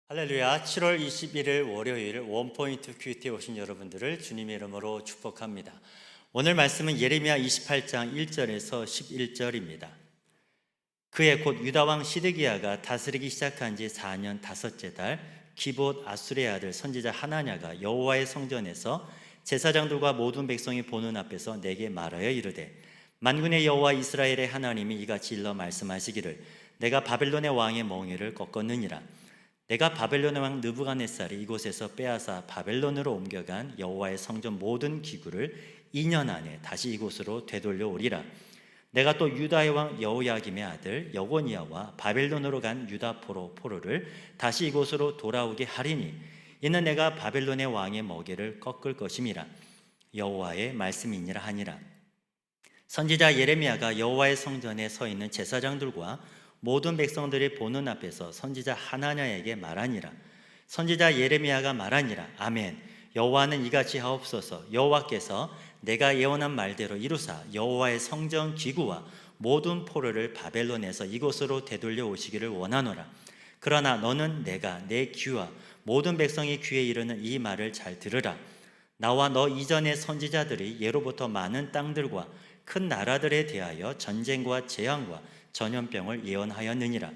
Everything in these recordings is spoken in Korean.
할렐루야. 7월 21일 월요일 원포인트 큐티에 오신 여러분들을 주님의 이름으로 축복합니다. 오늘 말씀은 예레미야 28장 1절에서 11절입니다. 그해 곧 유다왕 시드기야가 다스리기 시작한 지 4년 다섯째 달 기봇 아수레의 아들 선지자 하나냐가 여호와의 성전에서 제사장들과 모든 백성이 보는 앞에서 내게 말하여 이르되, 만군의 여호와 이스라엘의 하나님이 이같이 일러 말씀하시기를, 내가 바벨론의 왕의 멍에를 꺾었느니라. 내가 바벨론의 왕 느부갓네살이 이곳에서 빼앗아 바벨론으로 옮겨간 여호와의 성전 모든 기구를 2년 안에 다시 이곳으로 되돌려 오리라. 내가 또 유다의 왕 여호야김의 아들 여고니아와 바벨론으로 간 유다 포로를 다시 이곳으로 돌아오게 하리니, 이는 내가 바벨론의 왕의 멍에를 꺾을 것임이라. 여호와의 말씀이니라 하니라. 선지자 예레미야가 여호와의 성전에 서 있는 제사장들과 모든 백성들이 보는 앞에서 선지자 하나냐에게 말하니라. 선지자 예레미야가 말하니라. 아멘. 여호와는 이같이 하옵소서. 여호와께서 내가 예언한 말대로 이루사 여호와의 성전 기구와 모든 포로를 바벨론에서 이곳으로 되돌려 오시기를 원하노라. 그러나 너는 내가 내 귀와 모든 백성의 귀에 이르는 이 말을 잘 들으라. 나와 너 이전의 선지자들이 예로부터 많은 땅들과 큰 나라들에 대하여 전쟁과 재앙과 전염병을 예언하였느니라.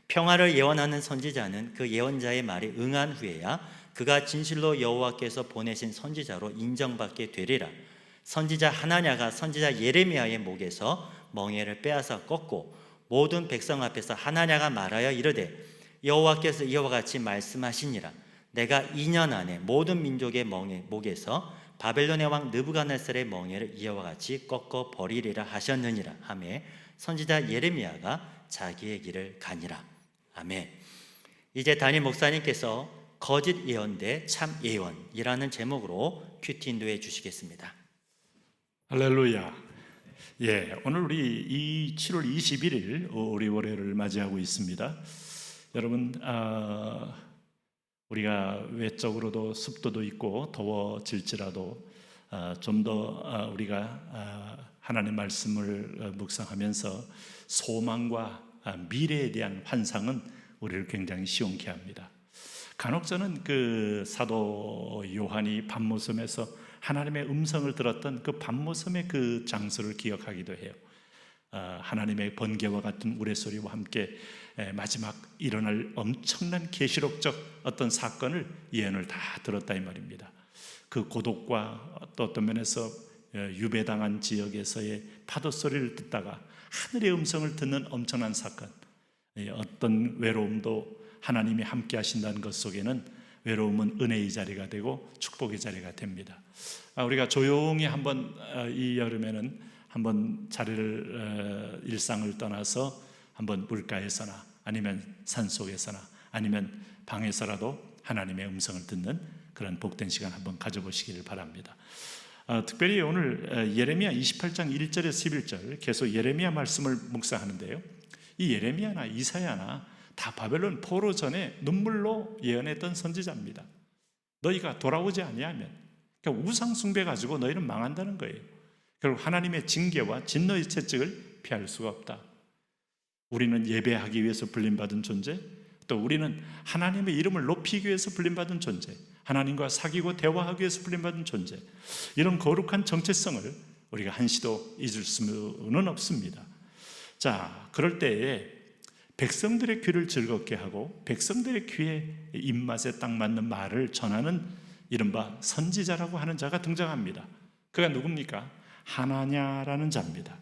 평화를 예언하는 선지자는 그 예언자의 말이 응한 후에야 그가 진실로 여호와께서 보내신 선지자로 인정받게 되리라. 선지자 하나냐가 선지자 예레미야의 목에서 멍에를 빼앗아 꺾고 모든 백성 앞에서 하나냐가 말하여 이르되, 여호와께서 이와 같이 말씀하시니라. 내가 2년 안에 모든 민족의 목에서 바벨론의 왕 느부갓네살의 멍에를 이와 같이 꺾어 버리리라 하셨느니라 하매 선지자 예레미야가 자기의 길을 가니라. 아멘. 이제 담임 목사님께서 거짓 예언 대 참 예언이라는 제목으로 큐티 인도해 주시겠습니다. 할렐루야. 오늘 우리 이 7월 21일 우리 월요일을 맞이하고 있습니다. 여러분, 우리가 외적으로도 습도도 있고 더워질지라도 좀 더 우리가 하나님의 말씀을 묵상하면서 소망과 미래에 대한 환상은 우리를 굉장히 시원케 합니다. 간혹 저는 그 사도 요한이 밤모섬에서 하나님의 음성을 들었던 그 밤모섬의 그 장소를 기억하기도 해요. 하나님의 번개와 같은 우레소리와 함께 마지막 일어날 엄청난 계시록적 어떤 사건을 예언을 다 들었다 이 말입니다. 그 고독과 또 어떤 면에서 유배당한 지역에서의 파도 소리를 듣다가 하늘의 음성을 듣는 엄청난 사건, 어떤 외로움도 하나님이 함께 하신다는 것 속에는 외로움은 은혜의 자리가 되고 축복의 자리가 됩니다. 우리가 조용히 한번 이 여름에는 한번 자리를 일상을 떠나서 한번 물가에서나 아니면 산속에서나 아니면 방에서라도 하나님의 음성을 듣는 그런 복된 시간 한번 가져보시기를 바랍니다. 특별히 오늘 예레미야 28장 1절에서 11절 계속 예레미야 말씀을 묵상하는데요, 이 예레미야나 이사야나 다 바벨론 포로 전에 눈물로 예언했던 선지자입니다. 너희가 돌아오지 아니하면, 그러니까 우상 숭배 가지고 너희는 망한다는 거예요. 결국 하나님의 징계와 진노의 채찍을 피할 수가 없다. 우리는 예배하기 위해서 불림받은 존재, 또 우리는 하나님의 이름을 높이기 위해서 불림받은 존재, 하나님과 사귀고 대화하기 위해서 불림받은 존재, 이런 거룩한 정체성을 우리가 한시도 잊을 수는 없습니다. 자, 그럴 때에 백성들의 귀를 즐겁게 하고 백성들의 귀에 입맛에 딱 맞는 말을 전하는 이른바 선지자라고 하는 자가 등장합니다. 그가 누굽니까? 하나냐라는 자입니다.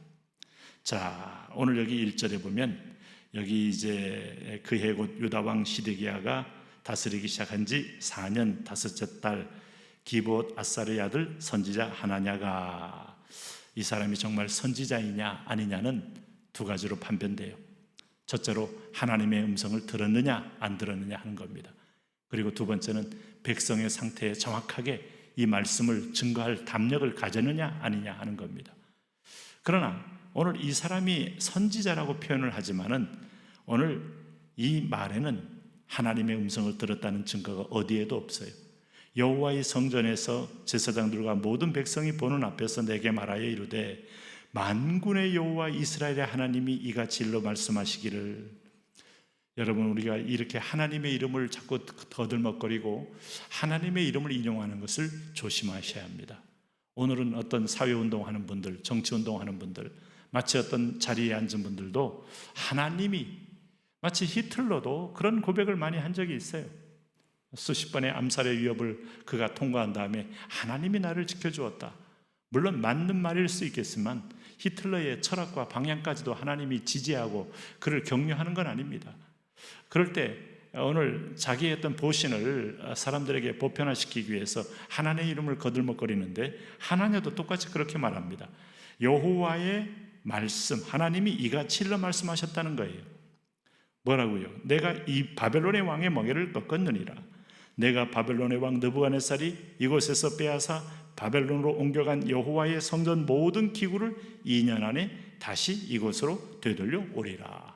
자, 오늘 여기 1절에 보면 여기 이제 그해 곧 유다왕 시드기야가 다스리기 시작한 지 4년 다섯째 달 기봇 아사르의 아들 선지자 하나냐가, 이 사람이 정말 선지자이냐 아니냐는 두 가지로 판별돼요. 첫째로 하나님의 음성을 들었느냐 안 들었느냐 하는 겁니다. 그리고 두 번째는 백성의 상태에 정확하게 이 말씀을 증거할 담력을 가졌느냐 아니냐 하는 겁니다. 그러나 오늘 이 사람이 선지자라고 표현을 하지만은 오늘 이 말에는 하나님의 음성을 들었다는 증거가 어디에도 없어요. 여호와의 성전에서 제사장들과 모든 백성이 보는 앞에서 내게 말하여 이르되, 만군의 여호와 이스라엘의 하나님이 이같이 일러 말씀하시기를, 여러분, 우리가 이렇게 하나님의 이름을 자꾸 더들먹거리고 하나님의 이름을 인용하는 것을 조심하셔야 합니다. 오늘은 어떤 사회운동하는 분들, 정치운동하는 분들, 마치 어떤 자리에 앉은 분들도 하나님이, 마치 히틀러도 그런 고백을 많이 한 적이 있어요. 수십 번의 암살의 위협을 그가 통과한 다음에 하나님이 나를 지켜주었다. 물론 맞는 말일 수 있겠지만 히틀러의 철학과 방향까지도 하나님이 지지하고 그를 격려하는 건 아닙니다. 그럴 때 오늘 자기의 어떤 보신을 사람들에게 보편화시키기 위해서 하나님의 이름을 거들먹거리는데, 하나냐도 똑같이 그렇게 말합니다. 여호와의 말씀, 하나님이 이같이 일러 말씀하셨다는 거예요. 뭐라고요? 내가 이 바벨론의 왕의 멍에를 꺾었느니라. 내가 바벨론의 왕 느부갓네살이 이곳에서 빼앗아 바벨론으로 옮겨간 여호와의 성전 모든 기구를 2년 안에 다시 이곳으로 되돌려 오리라.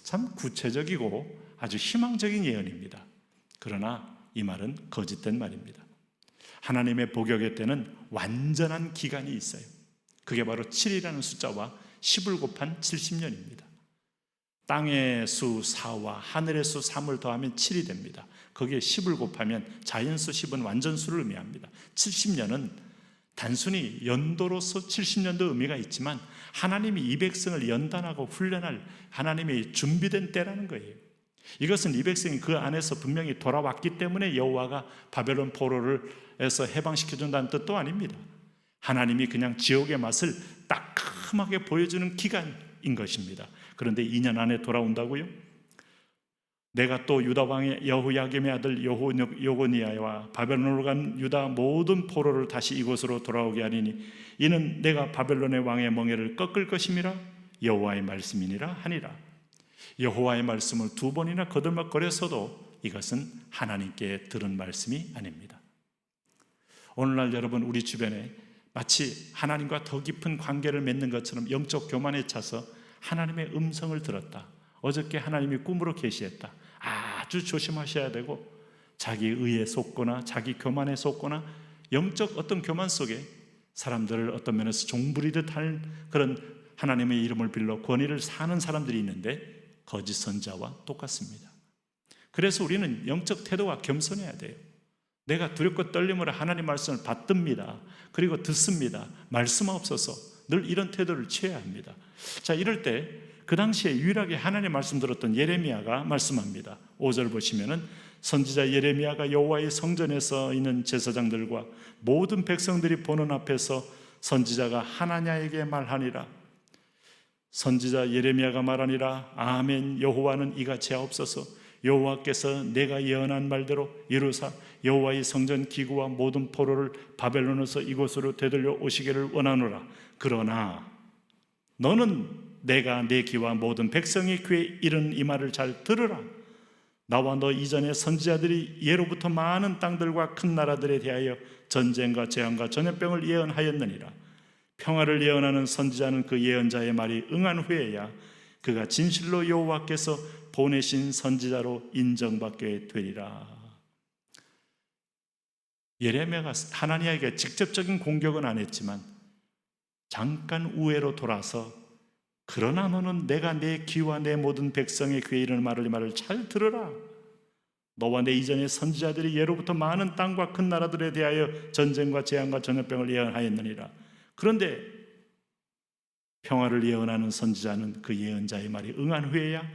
참 구체적이고 아주 희망적인 예언입니다. 그러나 이 말은 거짓된 말입니다. 하나님의 복역의 때는 완전한 기간이 있어요. 그게 바로 7이라는 숫자와 10을 곱한 70년입니다. 땅의 수 4와 하늘의 수 3을 더하면 7이 됩니다. 거기에 10을 곱하면 자연수 10은 완전수를 의미합니다. 70년은 단순히 연도로서 70년도 의미가 있지만 하나님이 이 백성을 연단하고 훈련할 하나님의 준비된 때라는 거예요. 이것은 이 백성이 그 안에서 분명히 돌아왔기 때문에 여호와가 바벨론 포로를에서 해방시켜준다는 뜻도 아닙니다. 하나님이 그냥 지옥의 맛을 따끔하게 보여주는 기간인 것입니다. 그런데 2년 안에 돌아온다고요? 내가 또 유다 왕의 여호야김의 아들 여고니아와 바벨론으로 간 유다 모든 포로를 다시 이곳으로 돌아오게 하리니 이는 내가 바벨론의 왕의 멍에를 꺾을 것임이라 여호와의 말씀이니라 하니라. 여호와의 말씀을 2번이나 거들먹거렸어도 이것은 하나님께 들은 말씀이 아닙니다. 오늘날 여러분, 우리 주변에 마치 하나님과 더 깊은 관계를 맺는 것처럼 영적 교만에 차서 하나님의 음성을 들었다, 어저께 하나님이 꿈으로 계시했다, 아주 조심하셔야 되고, 자기 의에 속거나 자기 교만에 속거나 영적 어떤 교만 속에 사람들을 어떤 면에서 종부리듯 하는 그런 하나님의 이름을 빌려 권위를 사는 사람들이 있는데 거짓 선자와 똑같습니다. 그래서 우리는 영적 태도가 겸손해야 돼요. 내가 두렵고 떨림으로 하나님 말씀을 받듭니다. 그리고 듣습니다. 말씀하옵소서. 늘 이런 태도를 취해야 합니다. 자, 이럴 때 그 당시에 유일하게 하나님 말씀 들었던 예레미야가 말씀합니다. 5절 보시면은 선지자 예레미야가 여호와의 성전에서 있는 제사장들과 모든 백성들이 보는 앞에서 선지자가 하나냐에게 말하니라. 선지자 예레미야가 말하니라. 아멘. 여호와는 이같이 하옵소서. 여호와께서 내가 예언한 말대로 이루사 여호와의 성전 기구와 모든 포로를 바벨론에서 이곳으로 되돌려 오시기를 원하노라. 그러나 너는 내가 내 귀와 모든 백성의 귀에 이른 이 말을 잘 들으라. 나와 너 이전에 선지자들이 예로부터 많은 땅들과 큰 나라들에 대하여 전쟁과 재앙과 전염병을 예언하였느니라. 평화를 예언하는 선지자는 그 예언자의 말이 응한 후에야 그가 진실로 여호와께서 보내신 선지자로 인정받게 되리라. 예레미야가 하나님에게 직접적인 공격은 안 했지만 잠깐 우회로 돌아서 그러나 너는 내가 내 귀와 내 모든 백성의 귀에 이르는 말을 잘 들으라. 너와 내 이전의 선지자들이 예로부터 많은 땅과 큰 나라들에 대하여 전쟁과 재앙과 전염병을 예언하였느니라. 그런데 평화를 예언하는 선지자는 그 예언자의 말이 응한 후에야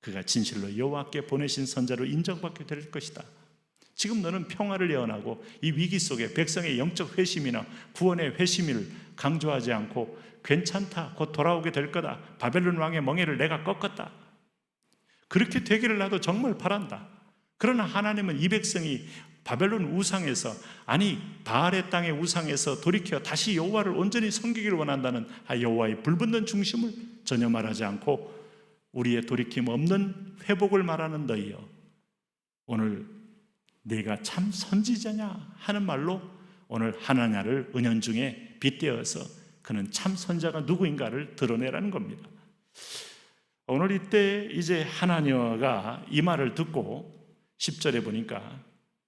그가 진실로 여호와께 보내신 선자로 인정받게 될 것이다. 지금 너는 평화를 예언하고 이 위기 속에 백성의 영적 회심이나 구원의 회심을 강조하지 않고 괜찮다, 곧 돌아오게 될 거다, 바벨론 왕의 멍에를 내가 꺾었다, 그렇게 되기를 나도 정말 바란다. 그러나 하나님은 이 백성이 바벨론 우상에서, 아니 바알의 땅의 우상에서 돌이켜 다시 여호와를 온전히 섬기기를 원한다는 여호와의 불붙는 중심을 전혀 말하지 않고 우리의 돌이킴 없는 회복을 말하는 너희여, 오늘 네가 참 선지자냐 하는 말로 오늘 하나냐를 은연중에 빗대어서 그는 참 선자가 누구인가를 드러내라는 겁니다. 오늘 이때 이제 하나냐가 이 말을 듣고 10절에 보니까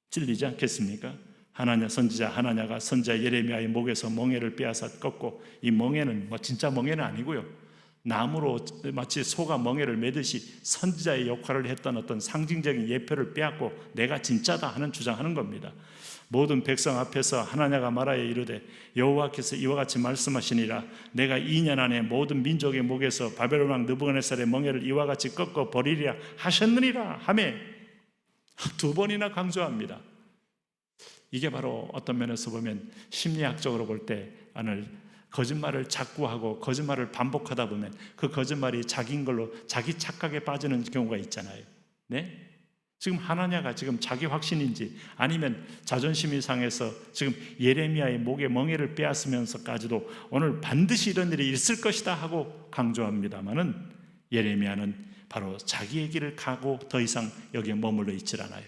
찔리지 않겠습니까? 하나냐, 선지자 하나냐가 선지자 예레미야의 목에서 멍에를 빼앗아 꺾고, 이 멍에는 뭐 진짜 멍에는 아니고요, 나무로 마치 소가 멍에를 매듯이 선지자의 역할을 했던 어떤 상징적인 예표를 빼앗고 내가 진짜다 하는 주장하는 겁니다. 모든 백성 앞에서 하나냐가 말하여 이르되 여호와께서 이와 같이 말씀하시니라 내가 2년 안에 모든 민족의 목에서 바벨론 왕 느부갓네살의 멍에를 이와 같이 꺾어 버리리라 하셨느니라 하매 2번이나 강조합니다. 이게 바로 어떤 면에서 보면 심리학적으로 볼 때 거짓말을 자꾸 하고 거짓말을 반복하다 보면 그 거짓말이 자기인 걸로 자기 착각에 빠지는 경우가 있잖아요. 네? 지금 하나냐가 지금 자기 확신인지 아니면 자존심이 상해서 지금 예레미야의 목에 멍에를 빼앗으면서까지도 오늘 반드시 이런 일이 있을 것이다 하고 강조합니다마는 예레미야는 바로 자기의 길을 가고 더 이상 여기에 머물러 있질 않아요.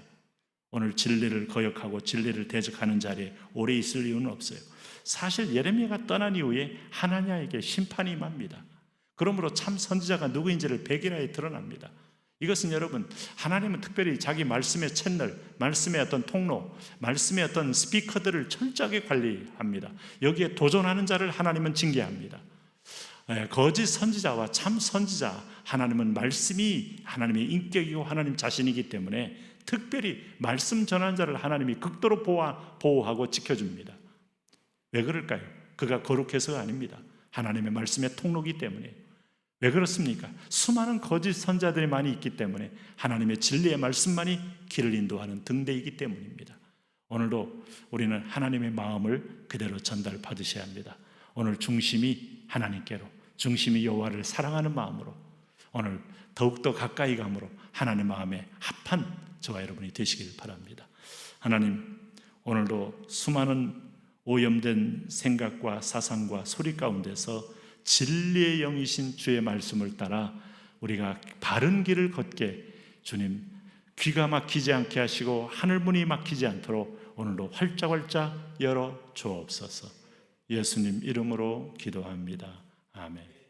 오늘 진리를 거역하고 진리를 대적하는 자리에 오래 있을 이유는 없어요. 사실 예레미야가 떠난 이후에 하나냐에게 심판이 임합니다. 그러므로 참 선지자가 누구인지를 백일하에 드러납니다. 이것은 여러분, 하나님은 특별히 자기 말씀의 채널, 말씀의 어떤 통로, 말씀의 어떤 스피커들을 철저하게 관리합니다. 여기에 도전하는 자를 하나님은 징계합니다. 거짓 선지자와 참 선지자, 하나님은 말씀이 하나님의 인격이고 하나님 자신이기 때문에 특별히 말씀 전하는 자를 하나님이 극도로 보호하고 지켜줍니다. 왜 그럴까요? 그가 거룩해서가 아닙니다. 하나님의 말씀의 통로이기 때문에. 왜 그렇습니까? 수많은 거짓 선지자들이 많이 있기 때문에 하나님의 진리의 말씀만이 길을 인도하는 등대이기 때문입니다. 오늘도 우리는 하나님의 마음을 그대로 전달받으셔야 합니다. 오늘 중심이 하나님께로, 중심이 여호와를 사랑하는 마음으로 오늘 더욱더 가까이 감으로 하나님 마음에 합한 저와 여러분이 되시길 바랍니다. 하나님, 오늘도 수많은 오염된 생각과 사상과 소리 가운데서 진리의 영이신 주의 말씀을 따라 우리가 바른 길을 걷게 주님 귀가 막히지 않게 하시고 하늘문이 막히지 않도록 오늘도 활짝활짝 열어 주옵소서. 예수님 이름으로 기도합니다. 아멘.